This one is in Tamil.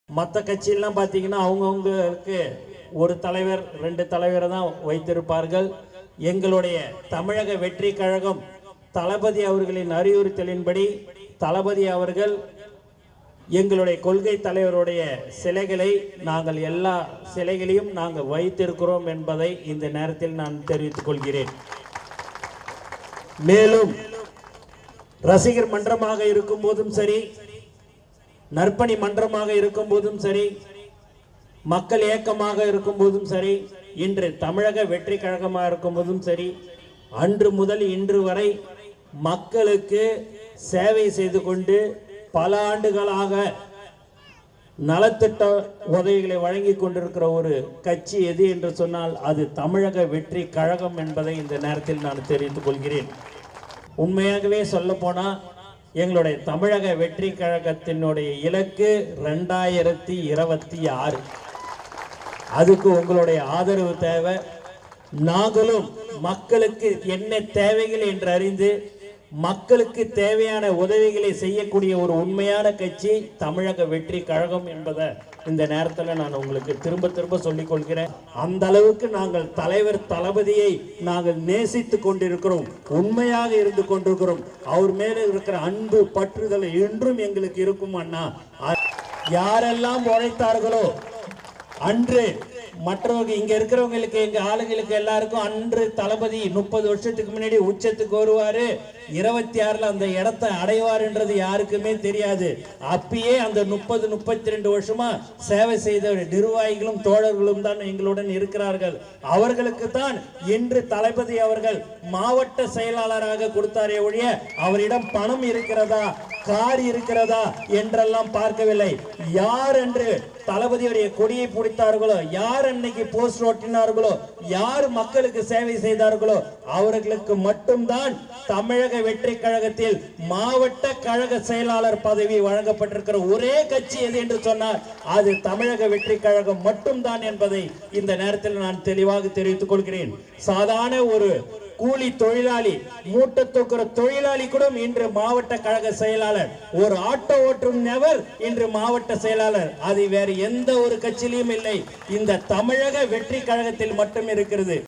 மற்ற கட்சியெல்லாம் பார்த்தீங்கன்னா அவங்கவுங்களுக்கு ஒரு தலைவர் ரெண்டு தலைவரை தான் வைத்திருப்பார்கள். எங்களுடைய தமிழக வெற்றி கழகம் தளபதி அவர்களின் அறிவுறுத்தலின்படி தளபதி அவர்கள் எங்களுடைய கொள்கை தலைவருடைய சிலைகளை நாங்கள் எல்லா சிலைகளையும் நாங்கள் வைத்திருக்கிறோம் என்பதை இந்த நேரத்தில் நான் தெரிவித்துக் கொள்கிறேன். மேலும் ரசிகர் மன்றமாக இருக்கும் போதும் சரி, நற்பணி மன்றமாக இருக்கும் போதும் சரி, மக்கள் இயக்கமாக இருக்கும் போதும் சரி, இன்று தமிழக வெற்றி கழகமாக இருக்கும் போதும் சரி, அன்று முதல் இன்று வரை மக்களுக்கு சேவை செய்து கொண்டு பல ஆண்டுகளாக நலத்திட்ட உதவிகளை வழங்கி கொண்டிருக்கிற ஒரு கட்சி எது என்று சொன்னால் அது தமிழக வெற்றி கழகம் என்பதை இந்த நேரத்தில் நான் தெரிவித்துக் கொள்கிறேன். உண்மையாகவே சொல்ல போனா எங்களுடைய தமிழக வெற்றி கழகத்தினுடைய இலக்கு 2026. அதுக்கு உங்களுடைய ஆதரவு தேவை. நாங்களும் மக்களுக்கு என்ன தேவைகள் என்று அறிந்து மக்களுக்கு தேவையான உதவிகளை செய்யக்கூடிய ஒரு உண்மையான கட்சி தமிழக வெற்றி கழகம் என்பதை இந்த நேரத்தில் நான் உங்களுக்கு திரும்ப திரும்ப சொல்லிக் கொள்கிறேன். அந்த அளவுக்கு நாங்கள் தலைவர் தளபதியை நாங்கள் நேசித்து கொண்டிருக்கிறோம், உண்மையாக இருந்து கொண்டிருக்கிறோம். அவர் மேல இருக்கிற அன்பு பற்றுதல் என்றும் எங்களுக்கு இருக்கும். அண்ணா யாரெல்லாம் உழைத்தார்களோ அன்று மற்றவங்க இங்க இருக்கிறவங்களுக்கு எங்க ஆளுங்களுக்கு எல்லாருக்கும் அன்று தளபதி 30 வருஷத்துக்கு முன்னாடி உச்சத்துக்கு வருவாரு, 26ல அந்த இடத்தை அடைவாருன்றது யாருக்குமே தெரியாது. அப்பயே அந்த 30-32 வருஷமா சேவை செய்த நிர்வாகிகளும் தோழர்களும் தான் எங்களுடன் இருக்கிறார்கள். அவர்களுக்கு தான் இன்று தளபதி அவர்கள் மாவட்ட செயலாளராக கொடுத்தாரே ஒழிய அவரிடம் பணம் இருக்கிறதா, கார் இருக்கிறதா என்றெல்லாம் பார்க்கவில்லை. யார் என்று தளபதியுடைய கொடியை பிடித்தார்களோ, யார் அன்னைக்கு போஸ்ட் ஓட்டினார்களோ, யார் மக்களுக்கு சேவை செய்தார்களோ அவர்களுக்கு மட்டும்தான் தமிழக வெற்றி கழகத்தில் மாவட்ட கழக செயலாளர் பதவி வழங்கப்பட்டிருக்கிற ஒரே கட்சி எது என்று சொன்னார் அது தமிழக வெற்றி கழகம் மட்டும்தான் என்பதை இந்த நேரத்தில் நான் தெளிவாக தெரிவித்துக் கொள்கிறேன். சாதாரண ஒரு கூலி தொழிலாளி, மூட்டை தூக்குற தொழிலாளி கூட இன்று மாவட்ட கழக செயலாளர், ஒரு ஆட்டோ ஓட்டும் நபர் இன்று மாவட்ட செயலாளர். அது வேறு எந்த ஒரு கட்சியிலும் இல்லை, இந்த தமிழக வெற்றி கழகத்தில் மட்டும் இருக்கிறது.